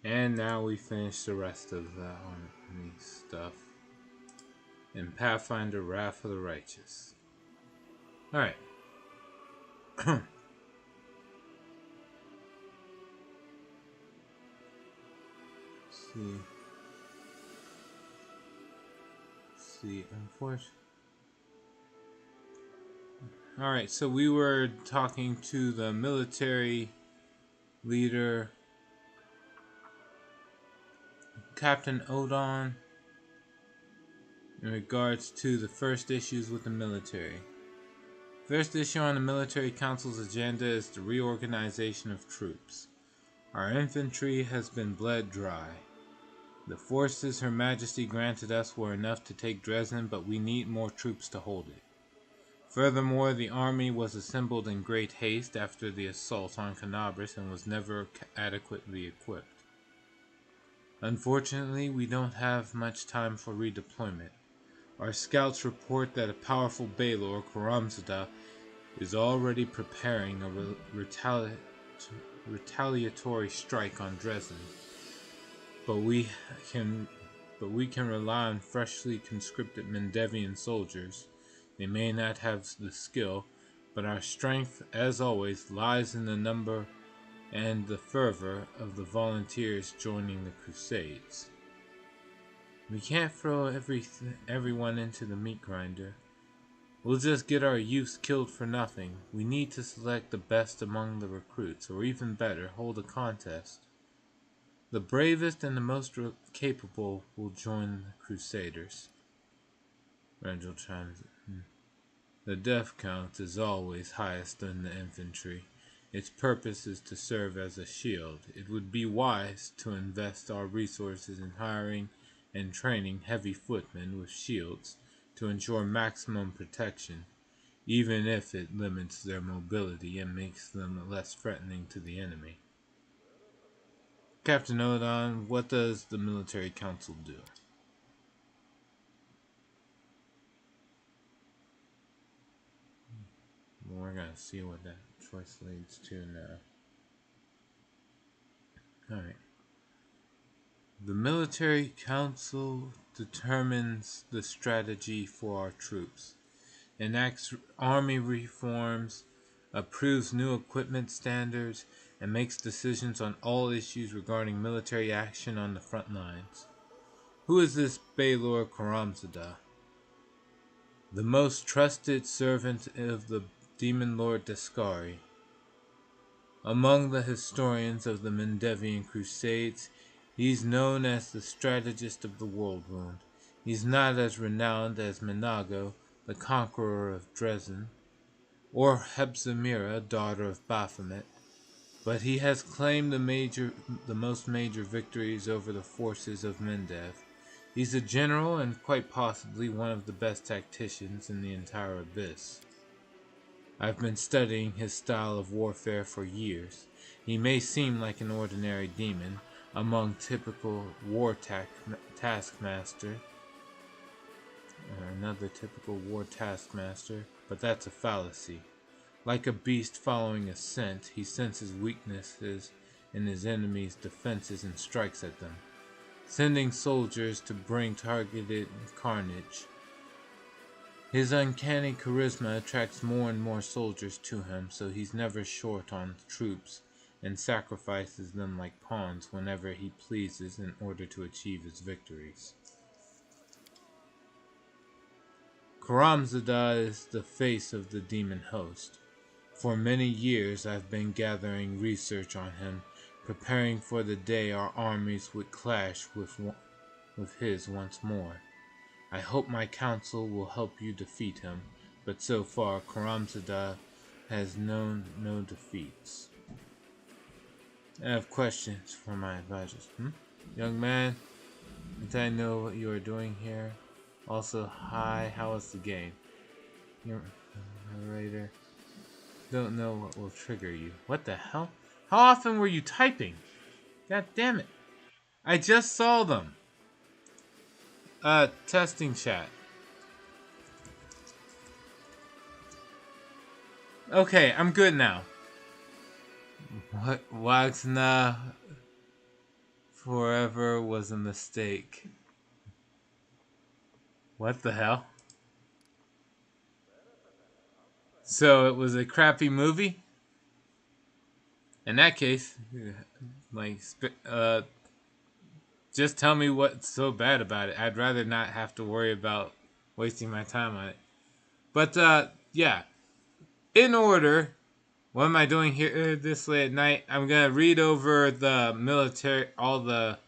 And now we finish the rest of the army stuff in Pathfinder Wrath of the Righteous. Alright. see. Unfortunately. Alright, so we were talking to the military leader, Captain Odon, in regards to the first issues with the military. First issue on the Military Council's agenda is the reorganization of troops. Our infantry has been bled dry. The forces Her Majesty granted us were enough to take Dresden, but we need more troops to hold it. Furthermore, the army was assembled in great haste after the assault on Canabris and was never adequately equipped. Unfortunately, we don't have much time for redeployment. Our scouts report that a powerful Baelor, Karamzada, is already preparing a retaliatory strike on Dresden. But we can rely on freshly conscripted Mendevian soldiers. They may not have the skill, but our strength, as always, lies in the number and the fervor of the volunteers joining the Crusades. We can't throw everyone into the meat grinder. We'll just get our youths killed for nothing. We need to select the best among the recruits, or even better, hold a contest. The bravest and the most capable will join the Crusaders. Rangel chimes in. The death count is always highest in the infantry. Its purpose is to serve as a shield. It would be wise to invest our resources in hiring and training heavy footmen with shields to ensure maximum protection, even if it limits their mobility and makes them less threatening to the enemy. Captain Odon, what does the military council do? Well, we're gonna see what that choice leads to now. Alright. The military council determines the strategy for our troops, enacts army reforms, approves new equipment standards, and makes decisions on all issues regarding military action on the front lines. Who is this Baelor Karamzada? The most trusted servant of the demon lord Deskari. Among the historians of the Mendevian Crusades, he's known as the strategist of the World Wound. He's not as renowned as Menago, the conqueror of Dresden, or Hepzimira, daughter of Baphomet, but he has claimed the most major victories over the forces of Mendev. He's a general and quite possibly one of the best tacticians in the entire Abyss. I've been studying his style of warfare for years. He may seem like an ordinary demon, among typical taskmaster, another typical war taskmaster, but that's a fallacy. Like a beast following a scent, he senses weaknesses in his enemy's defenses and strikes at them, sending soldiers to bring targeted carnage. His uncanny charisma attracts more and more soldiers to him, so he's never short on troops and sacrifices them like pawns whenever he pleases in order to achieve his victories. Karamzada is the face of the demon host. For many years I've been gathering research on him, preparing for the day our armies would clash with his once more. I hope my counsel will help you defeat him, but so far Karamzada has known no defeats. I have questions for my advisors. Young man, did I know what you are doing here? Also, hi, how was the game? Your narrator. Don't know what will trigger you. What the hell? How often were you typing? God damn it. I just saw them. Testing chat. Okay, I'm good now. What? Wagner forever was a mistake. What the hell? So it was a crappy movie? In that case, like, just tell me what's so bad about it. I'd rather not have to worry about wasting my time on it. But, yeah. In order, what am I doing here this late at night? I'm going to read over the military, all the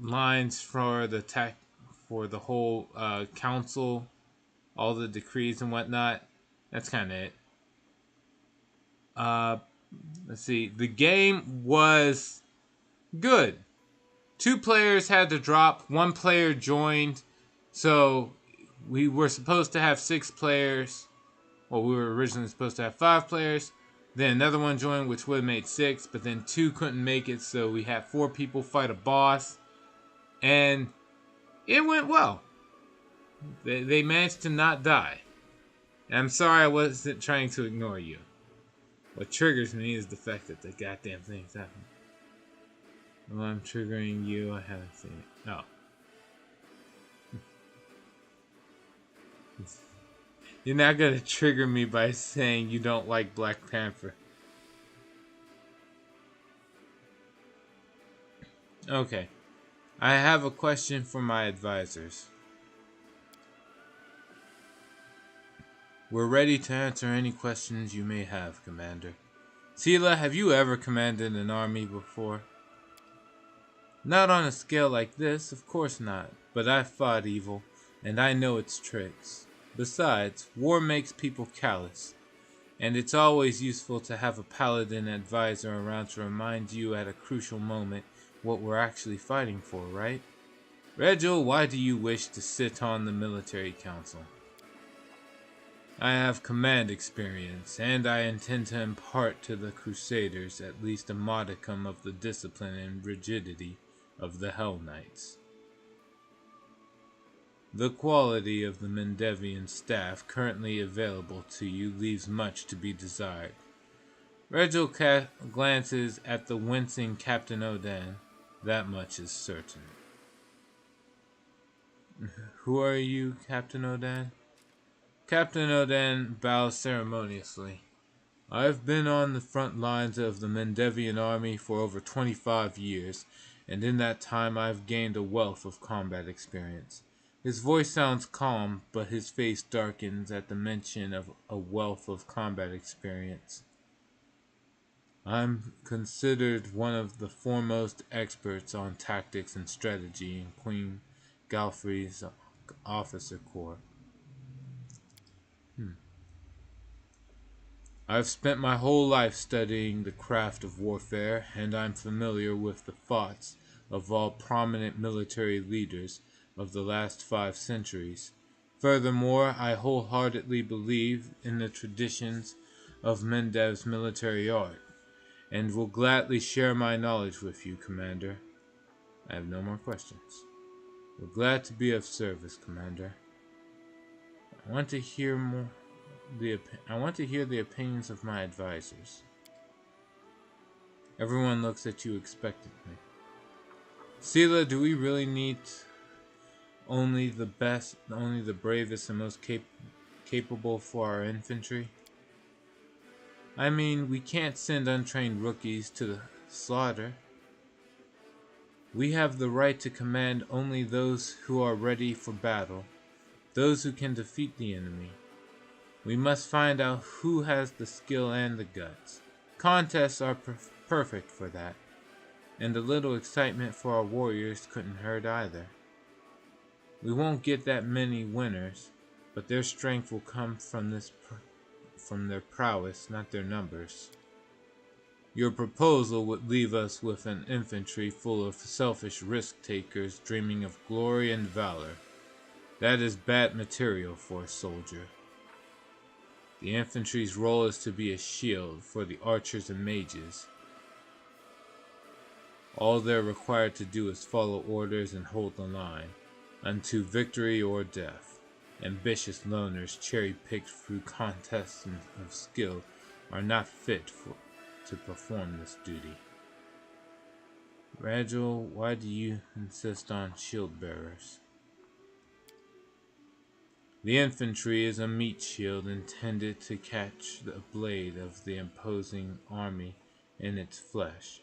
lines for the whole council, all the decrees and whatnot. That's kind of it. Uh, let's see. The game was good. 2 players had to drop. 1 player joined. So we were supposed to have 6 players. Well, we were originally supposed to have 5 players. Then another one joined, which would have made 6. But then 2 couldn't make it. So we had 4 people fight a boss. And it went well. They managed to not die. And I'm sorry I wasn't trying to ignore you. What triggers me is the fact that the goddamn thing's happening. Well, I'm triggering you. I haven't seen it. No. You're not gonna trigger me by saying you don't like Black Panther. Okay. I have a question for my advisors. We're ready to answer any questions you may have, Commander. Sela, have you ever commanded an army before? Not on a scale like this, of course not. But I've fought evil, and I know its tricks. Besides, war makes people callous, and it's always useful to have a paladin advisor around to remind you at a crucial moment what we're actually fighting for, right? Regil, why do you wish to sit on the military council? I have command experience, and I intend to impart to the Crusaders at least a modicum of the discipline and rigidity of the Hell Knights. The quality of the Mendevian staff currently available to you leaves much to be desired. Regil glances at the wincing Captain Odan. That much is certain. Who are you, Captain Odan? Captain Odan bows ceremoniously. I've been on the front lines of the Mendevian army for over 25 years, and in that time I've gained a wealth of combat experience. His voice sounds calm, but his face darkens at the mention of a wealth of combat experience. I'm considered one of the foremost experts on tactics and strategy in Queen Galfrey's officer corps. I've spent my whole life studying the craft of warfare, and I'm familiar with the thoughts of all prominent military leaders of the last 5 centuries. Furthermore, I wholeheartedly believe in the traditions of Mendev's military art, and will gladly share my knowledge with you, Commander. I have no more questions. We're glad to be of service, Commander. I want to hear the opinions of my advisors. Everyone looks at you expectantly. Sela, do we really need only the best, only the bravest and most capable for our infantry? I mean, we can't send untrained rookies to the slaughter. We have the right to command only those who are ready for battle, those who can defeat the enemy. We must find out who has the skill and the guts. Contests are perfect for that, and a little excitement for our warriors couldn't hurt either. We won't get that many winners, but their strength will come from their prowess, not their numbers. Your proposal would leave us with an infantry full of selfish risk-takers dreaming of glory and valor. That is bad material for a soldier. The infantry's role is to be a shield for the archers and mages. All they're required to do is follow orders and hold the line, unto victory or death. Ambitious loners cherry-picked through contests of skill are not fit to perform this duty. Randall, why do you insist on shield bearers? The infantry is a meat shield intended to catch the blade of the opposing army in its flesh.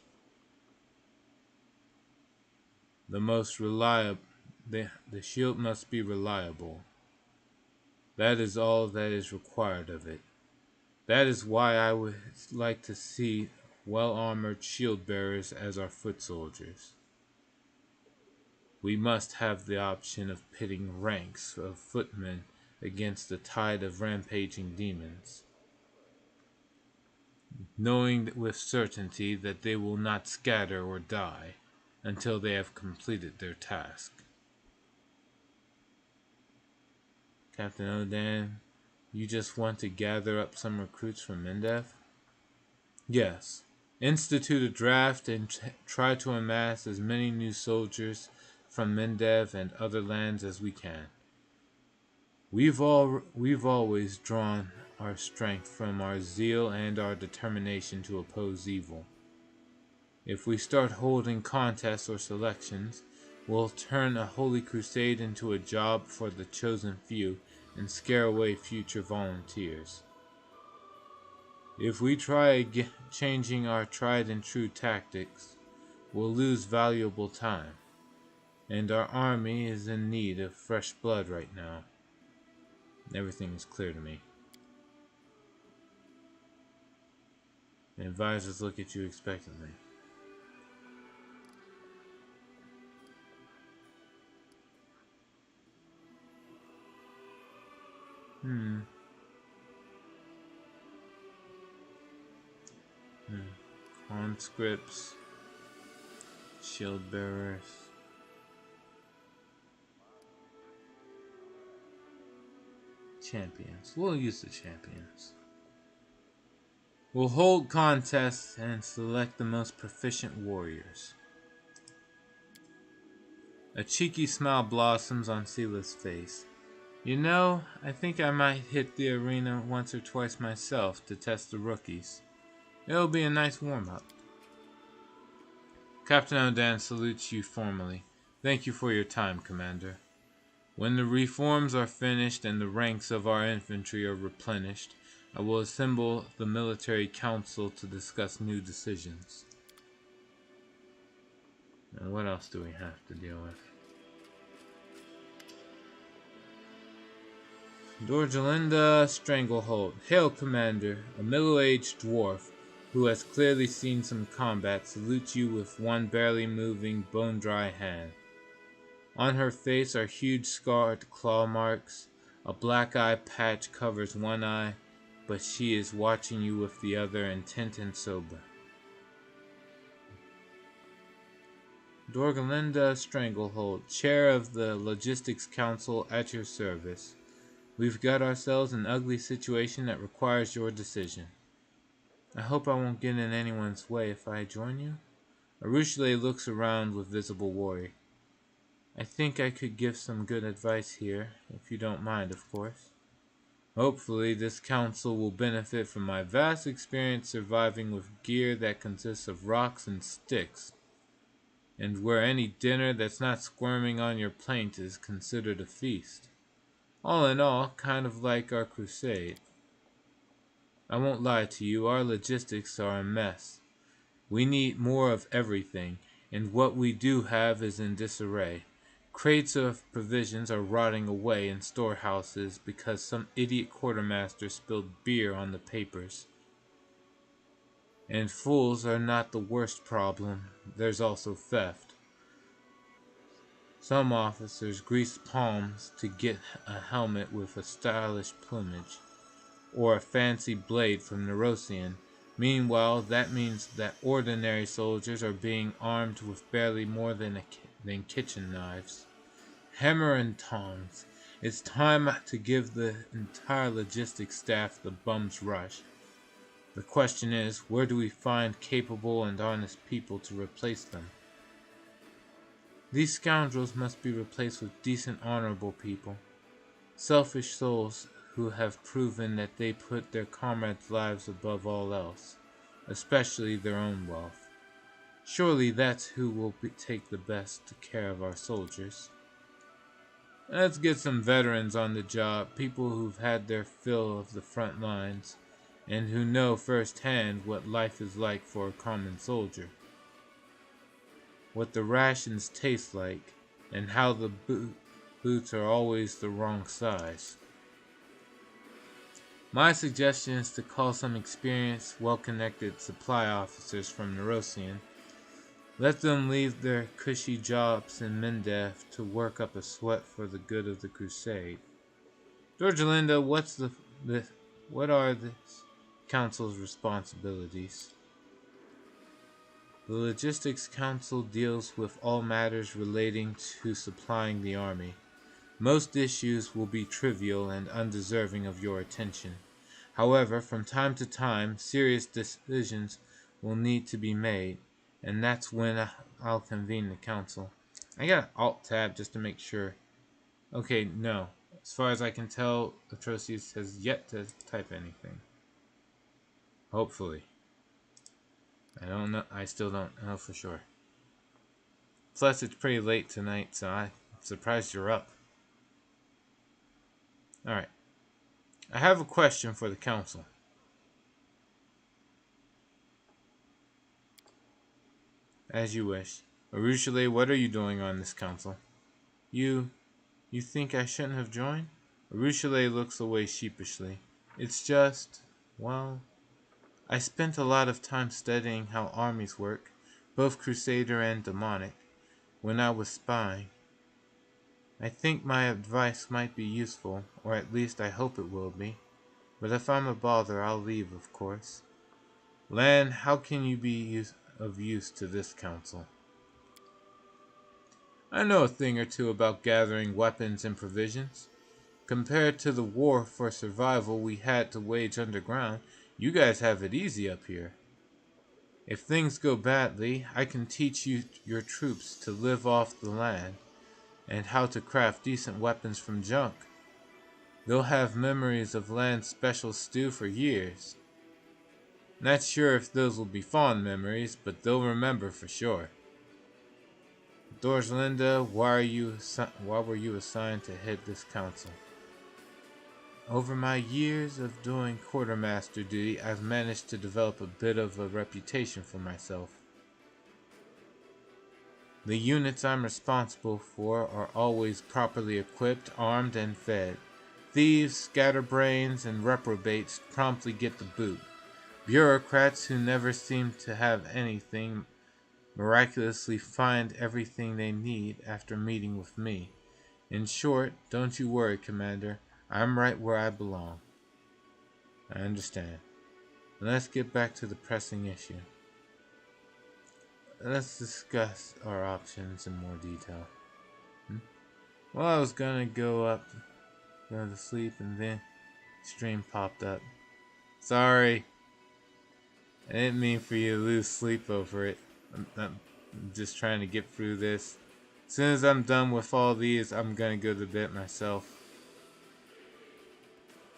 The shield must be reliable. That is all that is required of it. That is why I would like to see well-armored shield bearers as our foot soldiers. We must have the option of pitting ranks of footmen against a tide of rampaging demons, knowing with certainty that they will not scatter or die until they have completed their task. Captain Odan, you just want to gather up some recruits from Mendev? Yes. Institute a draft and try to amass as many new soldiers from Mendev and other lands as we can. We've always drawn our strength from our zeal and our determination to oppose evil. If we start holding contests or selections, we'll turn a holy crusade into a job for the chosen few and scare away future volunteers. If we try changing our tried and true tactics, we'll lose valuable time, and our army is in need of fresh blood right now. Everything is clear to me. The advisors look at you expectantly. Conscripts, shield bearers. Champions. We'll use the champions. We'll hold contests and select the most proficient warriors. A cheeky smile blossoms on Sila's face. You know, I think I might hit the arena once or twice myself to test the rookies. It'll be a nice warm-up. Captain Odan salutes you formally. Thank you for your time, Commander. When the reforms are finished and the ranks of our infantry are replenished, I will assemble the military council to discuss new decisions. Now, what else do we have to deal with? Dorgelinda Stranglehold. Hail, Commander. A middle-aged dwarf who has clearly seen some combat salutes you with one barely moving, bone-dry hand. On her face are huge scarred claw marks. A black eye patch covers one eye, but she is watching you with the other, intent and sober. Dorgelinda Stranglehold, Chair of the Logistics Council, at your service. We've got ourselves an ugly situation that requires your decision. I hope I won't get in anyone's way if I join you. Arushale looks around with visible worry. I think I could give some good advice here, if you don't mind, of course. Hopefully, this council will benefit from my vast experience surviving with gear that consists of rocks and sticks, and where any dinner that's not squirming on your plate is considered a feast. All in all, kind of like our crusade. I won't lie to you, our logistics are a mess. We need more of everything, and what we do have is in disarray. Crates of provisions are rotting away in storehouses because some idiot quartermaster spilled beer on the papers. And fools are not the worst problem, there's also theft. Some officers grease palms to get a helmet with a stylish plumage, or a fancy blade from Nerosian. Meanwhile, that means that ordinary soldiers are being armed with barely more than kitchen knives. Hammer and tongs. It's time to give the entire logistics staff the bum's rush. The question is, where do we find capable and honest people to replace them? These scoundrels must be replaced with decent, honorable people. Selfish souls who have proven that they put their comrades' lives above all else, especially their own wealth. Surely that's who will take the best care of our soldiers. Let's get some veterans on the job, people who've had their fill of the front lines, and who know firsthand what life is like for a common soldier, what the rations taste like, and how the boots are always the wrong size. My suggestion is to call some experienced, well-connected supply officers from Nerosian. Let them leave their cushy jobs in Mendef to work up a sweat for the good of the crusade. Georgelinda, what are this council's responsibilities? The Logistics Council deals with all matters relating to supplying the army. Most issues will be trivial and undeserving of your attention. However, from time to time, serious decisions will need to be made, and that's when I'll convene the council. I got an alt tab just to make sure. Okay, no. As far as I can tell, Atrocious has yet to type anything. Hopefully. I don't know. I still don't know for sure. Plus, it's pretty late tonight, so I'm surprised you're up. Alright. I have a question for the council. As you wish. Arushale, what are you doing on this council? You think I shouldn't have joined? Arushale looks away sheepishly. It's just, well, I spent a lot of time studying how armies work, both Crusader and demonic, when I was spying. I think my advice might be useful, or at least I hope it will be. But if I'm a bother, I'll leave, of course. Lan, how can you be of use to this council? I know a thing or two about gathering weapons and provisions. Compared to the war for survival we had to wage underground, you guys have it easy up here. If things go badly, I can teach you your troops to live off the land, and how to craft decent weapons from junk. They'll have memories of Land's special stew for years. Not sure if those will be fond memories, but they'll remember for sure. Georgelinda, why were you assigned to head this council? Over my years of doing quartermaster duty, I've managed to develop a bit of a reputation for myself. The units I'm responsible for are always properly equipped, armed, and fed. Thieves, scatterbrains, and reprobates promptly get the boot. Bureaucrats who never seem to have anything miraculously find everything they need after meeting with me. In short, don't you worry, Commander. I'm right where I belong. I understand. Let's get back to the pressing issue. Let's discuss our options in more detail. Well, I was gonna go to sleep, and then stream popped up. Sorry. I didn't mean for you to lose sleep over it. I'm just trying to get through this. As soon as I'm done with all these, I'm gonna go to bed myself.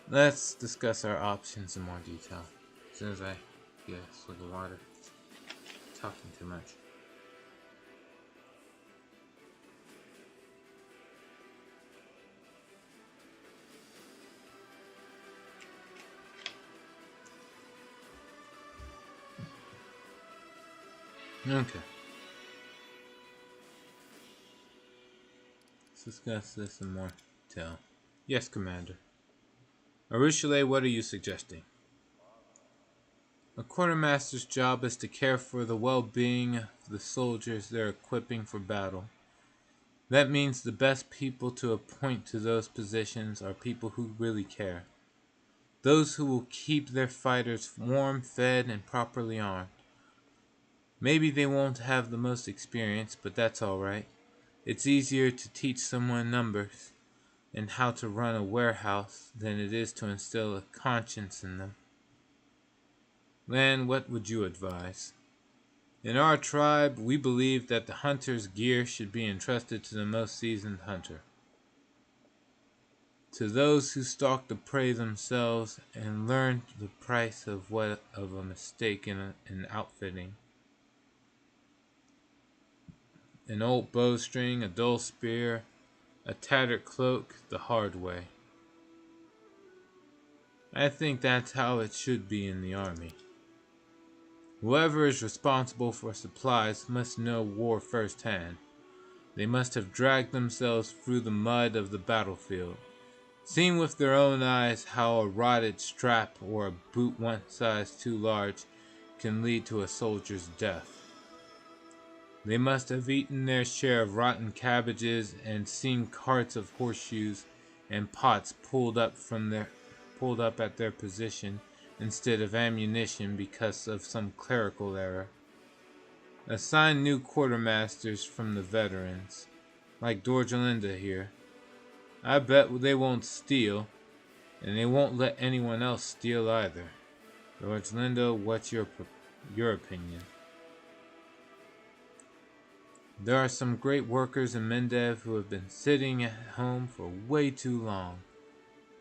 Let's discuss our options in more detail. As soon as I get a slip of water. Talking too much. Okay. Let's discuss this in more detail. Yes, Commander. Arushale, what are you suggesting? A quartermaster's job is to care for the well-being of the soldiers they're equipping for battle. That means the best people to appoint to those positions are people who really care. Those who will keep their fighters warm, fed, and properly armed. Maybe they won't have the most experience, but that's alright. It's easier to teach someone numbers and how to run a warehouse than it is to instill a conscience in them. Lan, what would you advise? In our tribe, we believe that the hunter's gear should be entrusted to the most seasoned hunter. To those who stalk the prey themselves and learn the price of a mistake in outfitting. an old bowstring, a dull spear, a tattered cloak the hard way. I think that's how it should be in the army. Whoever is responsible for supplies must know war firsthand. They must have dragged themselves through the mud of the battlefield, seen with their own eyes how a rotted strap or a boot one size too large can lead to a soldier's death. They must have eaten their share of rotten cabbages and seen carts of horseshoes and pots pulled up at their position instead of ammunition because of some clerical error. Assign new quartermasters from the veterans, like Dorgelinda here. I bet they won't steal, and they won't let anyone else steal either. Dorgelinda, what's your opinion? There are some great workers in Mendev who have been sitting at home for way too long.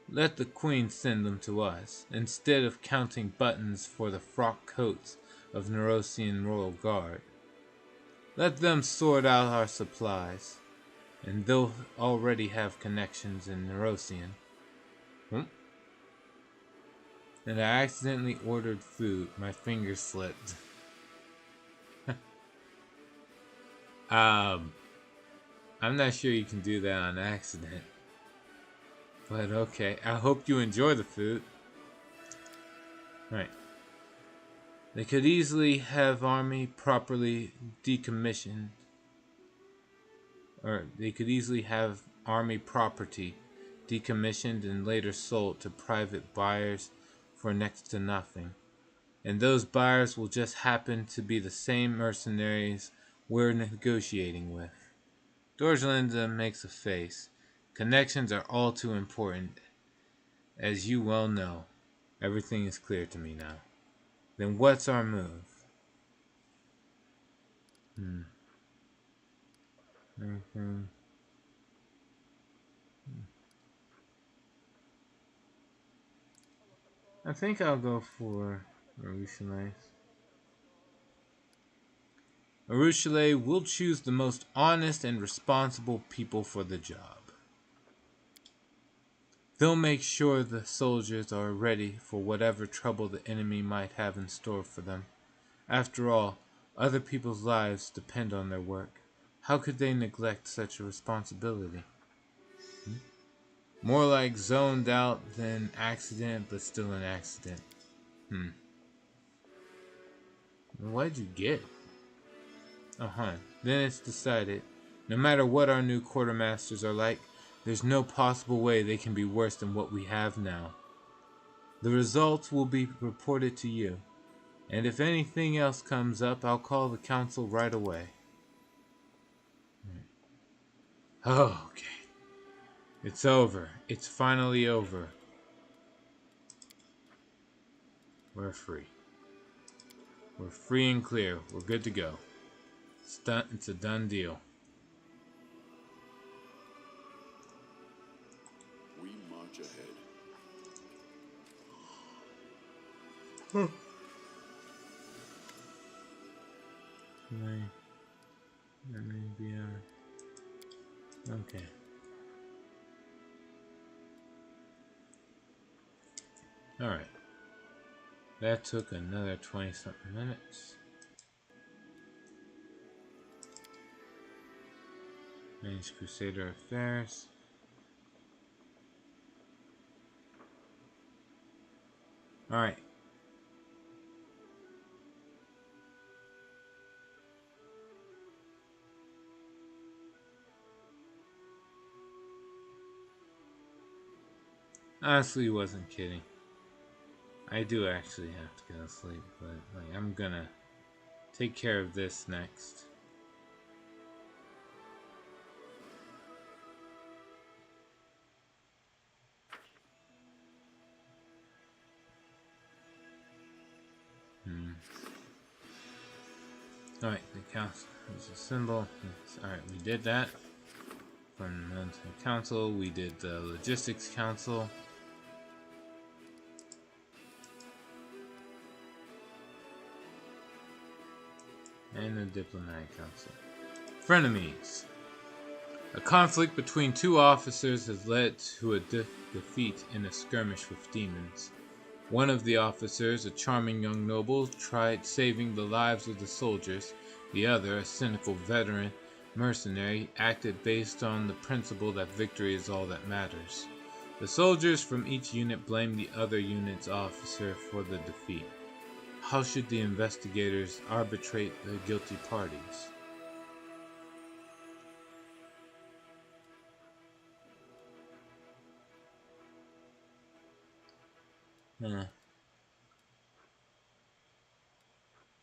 Let the Queen send them to us, instead of counting buttons for the frock coats of Nerosian Royal Guard. Let them sort out our supplies, and they'll already have connections in Nerosian. And I accidentally ordered food. My finger slipped. I'm not sure you can do that on accident. But okay, I hope you enjoy the food. Right. They could easily have army properly decommissioned. Or they could easily have army property decommissioned and later sold to private buyers for next to nothing. And those buyers will just happen to be the same mercenaries we're negotiating with. Dorgelinda makes a face. Connections are all too important. As you well know, everything is clear to me now. Then what's our move? Anything? I think I'll go for Arushale. Arushale will choose the most honest and responsible people for the job. They'll make sure the soldiers are ready for whatever trouble the enemy might have in store for them. After all, other people's lives depend on their work. How could they neglect such a responsibility? More like zoned out than accident, but still an accident. What'd you get? Then it's decided. No matter what our new quartermasters are like, there's no possible way they can be worse than what we have now. The results will be reported to you, and if anything else comes up, I'll call the council right away. Oh, okay. It's over. It's finally over. We're free. We're free and clear. We're good to go. It's a done deal. We march ahead. Let me be okay. Alright. That took another 20-something minutes. Manage Crusader Affairs. Alright. Honestly, wasn't kidding. I do actually have to go to sleep, but like I'm gonna take care of this next. Alright, the council is a symbol. Alright, we did that. From the military council, we did the logistics council. And the diplomatic council. Frenemies. A conflict between two officers has led to a defeat in a skirmish with demons. One of the officers, a charming young noble, tried saving the lives of the soldiers. The other, a cynical veteran mercenary, acted based on the principle that victory is all that matters. The soldiers from each unit blamed the other unit's officer for the defeat. How should the investigators arbitrate the guilty parties? Huh.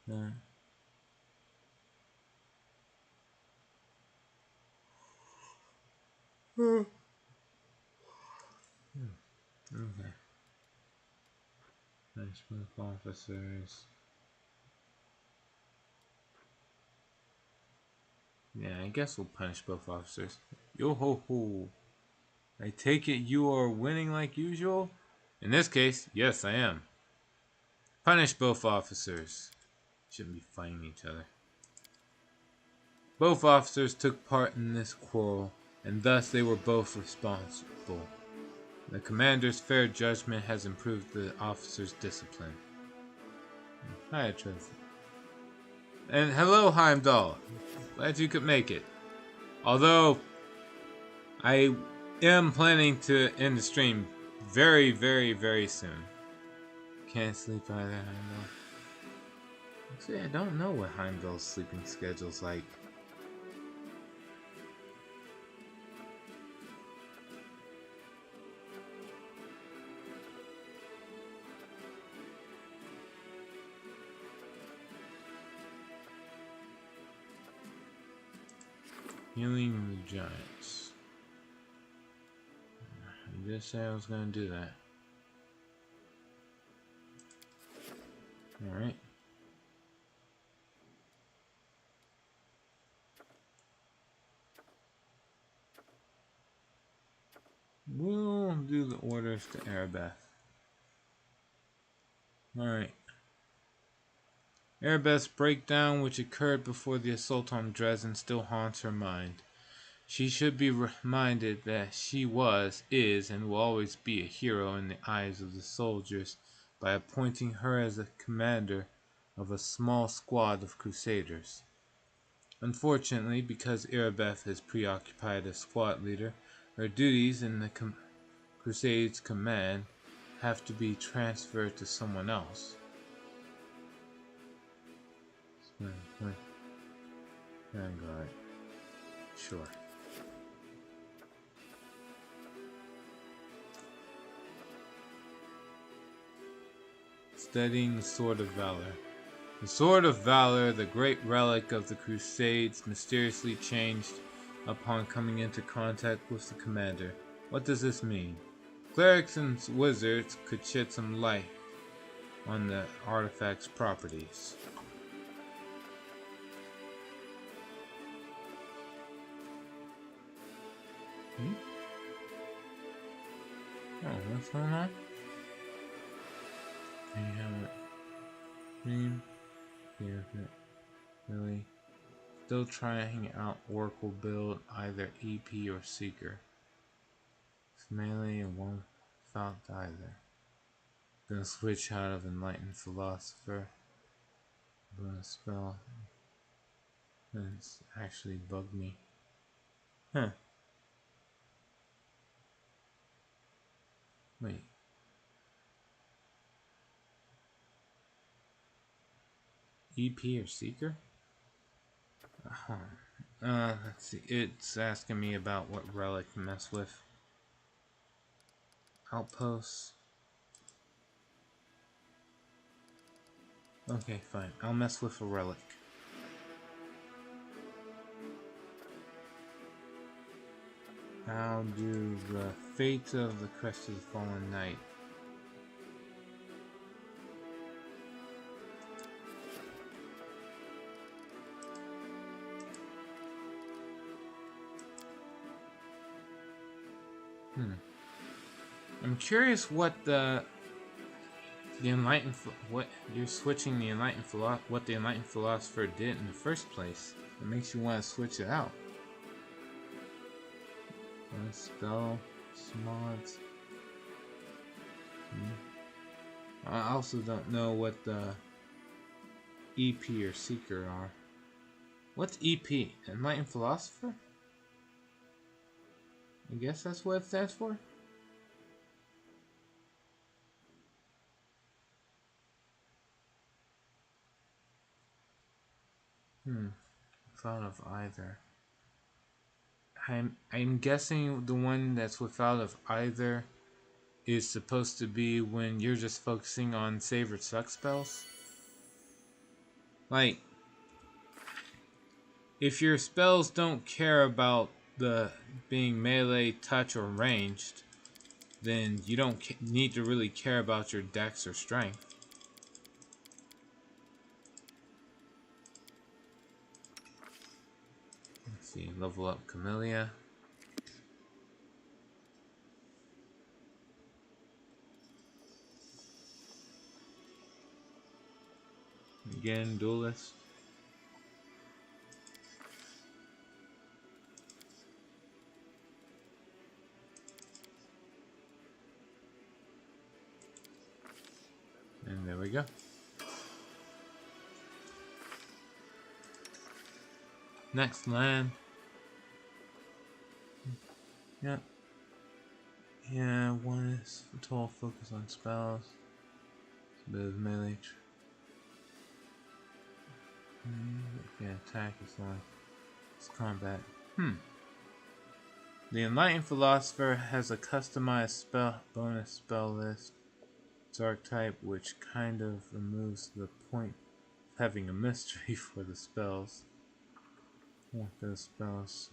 Huh. Okay. Nice both officers. Yeah, I guess we'll punish both officers. Yo ho ho. I take it you are winning like usual? In this case, yes, I am. Punish both officers. Shouldn't be fighting each other. Both officers took part in this quarrel, and thus they were both responsible. The commander's fair judgment has improved the officers' discipline. Hi, Tristan. And hello, Heimdall. Glad you could make it. Although, I am planning to end the stream very, very, very soon. Can't sleep either, Heimdall. Actually, I don't know what Heimdall's sleeping schedule's like. Healing the Giants. I did say I was going to do that. Alright. We'll do the orders to Erebeth. Alright. Erebeth's breakdown, which occurred before the assault on Dresden, still haunts her mind. She should be reminded that she was, is, and will always be a hero in the eyes of the soldiers by appointing her as the commander of a small squad of crusaders. Unfortunately, because Erebeth has preoccupied as squad leader, her duties in the Crusade's command have to be transferred to someone else. Vanguard. Sure. Studying the Sword of Valor. The Sword of Valor, the great relic of the Crusades, mysteriously changed upon coming into contact with the commander. What does this mean? Clerics and wizards could shed some light on the artifact's properties. Oh, what's going on? You have it. Dream. Really. Still trying out Oracle build, either EP or Seeker. It's melee and won't fount either. Gonna switch out of Enlightened Philosopher. Gonna spell. It's actually bugged me. Huh. Wait. EP or Seeker? Let's see. It's asking me about what relic to mess with. Outposts. Okay, fine. I'll mess with a relic. I'll do the Fate of the Crest of the Fallen Knight. I'm curious what the Enlightened what you're switching the Enlightened what the Enlightened Philosopher did in the first place. It makes you want to switch it out. Spell mods. I also don't know what the EP or Seeker are. What's EP? Enlightened Philosopher? I guess that's what it stands for. Without of either. I'm guessing the one that's without of either is supposed to be when you're just focusing on save or suck spells. Like, if your spells don't care about the being melee, touch, or ranged, then you don't need to really care about your dex or strength. Let's see, level up Camellia. Again, Duelist. And there we go. Next land. Yep. Yeah, one is total focus on spells. It's a bit of melee. Yeah, attack is like it's combat. The Enlightened Philosopher has a customized spell bonus spell list. Its archetype, which kind of removes the point of having a mystery for the spells. Want those spells.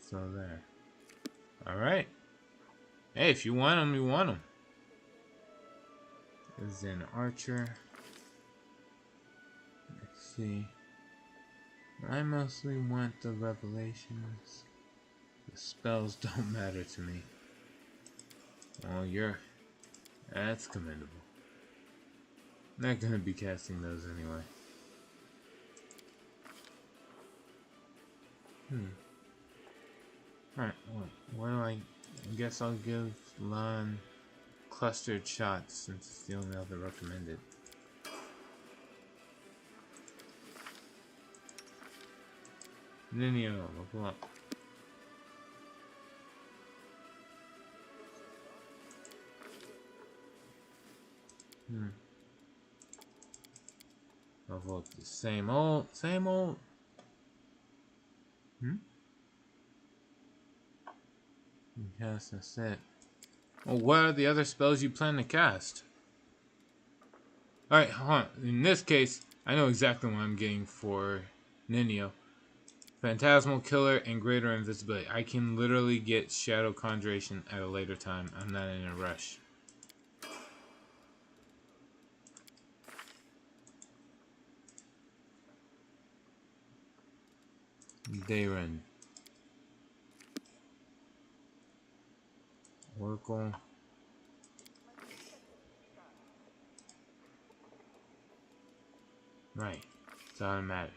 So there. Alright. Hey, if you want them, you want them. Is an archer. Let's see. I mostly want the revelations. The spells don't matter to me. Oh, that's commendable. Not gonna be casting those anyway. Alright, what do I guess I'll give Lan clustered shots since it's the only other recommended. Ninio, level up. Level up the same old. Yes, that's it. Well, what are the other spells you plan to cast? Alright, hold on. In this case, I know exactly what I'm getting for Ninio. Phantasmal Killer and Greater Invisibility. I can literally get Shadow Conjuration at a later time. I'm not in a rush. Dayren. Oracle. Right. It's automatic.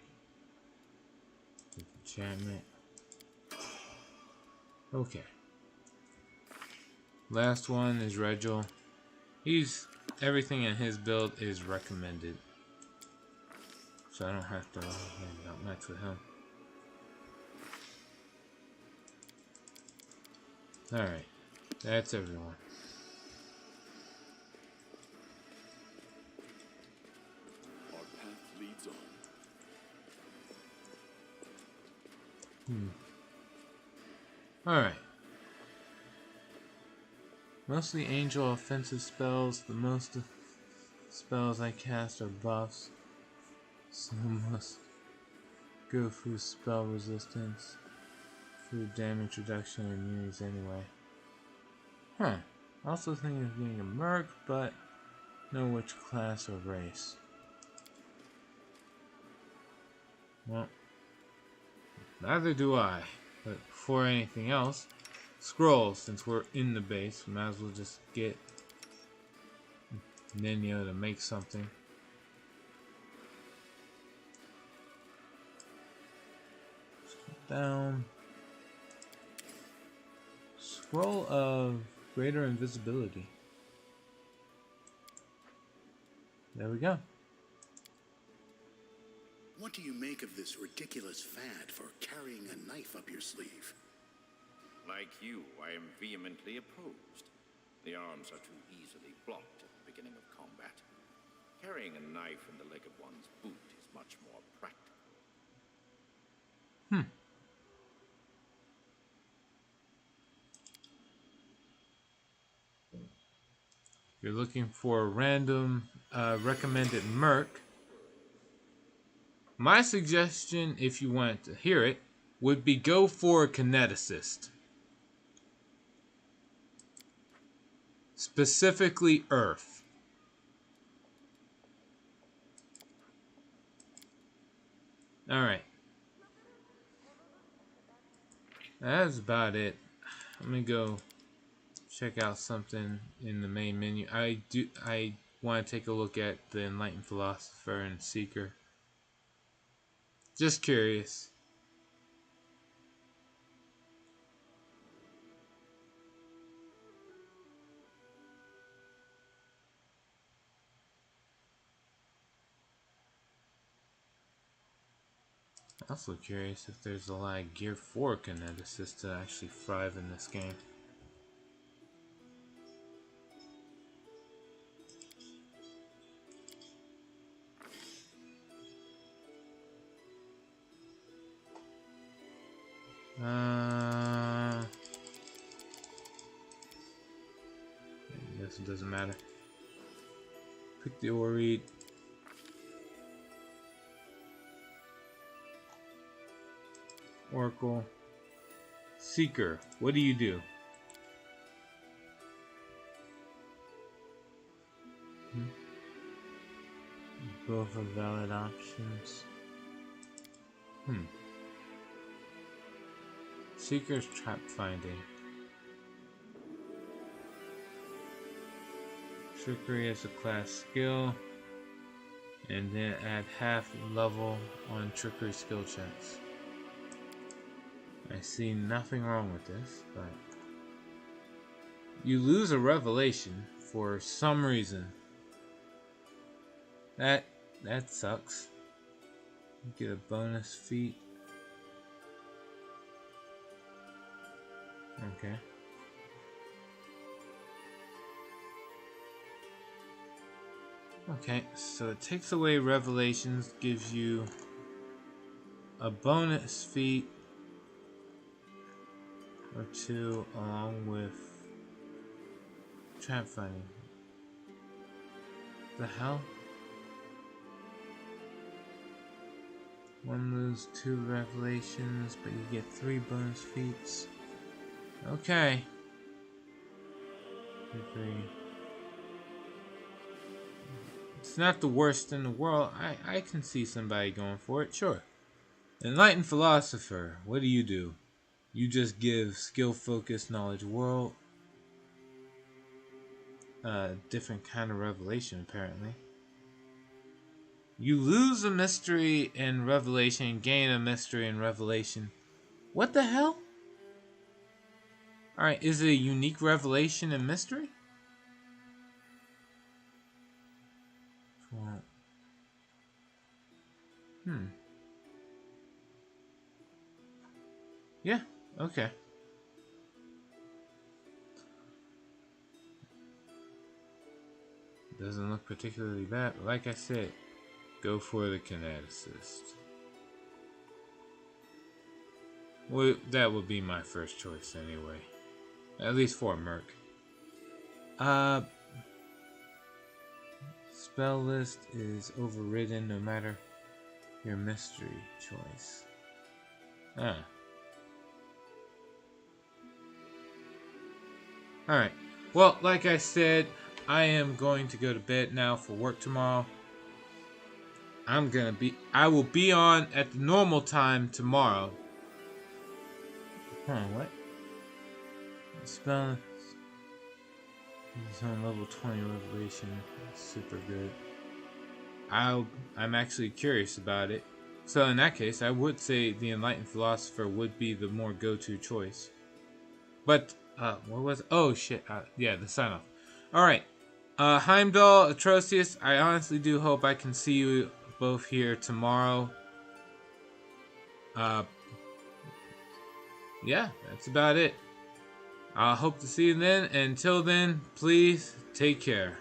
Enchantment. Okay. Last one is Regil. Everything in his build is recommended. So I don't have to outmatch with him. Alright. That's everyone. Our path leads on. Alright. Mostly angel offensive spells. The most spells I cast are buffs. So I must go through spell resistance, through damage reduction and immunities anyway. Also thinking of getting a merc, but know which class or race. Well, neither do I. But before anything else, scrolls, since we're in the base, we might as well just get Ninio to make something. down. Scroll of greater invisibility. There we go. What do you make of this ridiculous fad for carrying a knife up your sleeve? Like you, I am vehemently opposed. The arms are too easily blocked at the beginning of combat. Carrying a knife in the leg of one's boot is much more practical. You're looking for a random recommended merc. My suggestion, if you want to hear it, would be go for a kineticist. Specifically Earth. Alright. That's about it. Let me go check out something in the main menu. I want to take a look at the Enlightened Philosopher and Seeker. Just curious. Also curious if there's a lot of gear for kineticists to actually thrive in this game. I guess it doesn't matter. Pick the Oread. Oracle. Seeker. What do you do? Both are valid options. Seeker's trap finding. Trickery as a class skill. And then add half level on trickery skill checks. I see nothing wrong with this, but you lose a revelation for some reason. That sucks. You get a bonus feat. Okay. Okay, so it takes away revelations, gives you a bonus feat or two along with trap finding. The hell? One lose 2 revelations, but you get 3 bonus feats. Okay. 3. It's not the worst in the world. I can see somebody going for it, sure. Enlightened Philosopher, what do? You just give skill focused knowledge world. Different kind of revelation apparently. You lose a mystery and revelation, gain a mystery and revelation. What the hell? Alright, is it a unique revelation and mystery? Well, yeah, okay. Doesn't look particularly bad, but like I said, go for the kineticist. Well, that would be my first choice anyway. At least for a merc. Spell list is overridden no matter your mystery choice. Alright. Well, like I said, I am going to go to bed now for work tomorrow. I will be on at the normal time tomorrow. What? Spell is on level 20 revelation. That's super good. I'm actually curious about it. So in that case, I would say the enlightened philosopher would be the more go-to choice. But what was? Oh shit! Yeah, the sign off. All right, Heimdall, Atrocious. I honestly do hope I can see you both here tomorrow. Yeah, that's about it. I hope to see you then. Until then, please take care.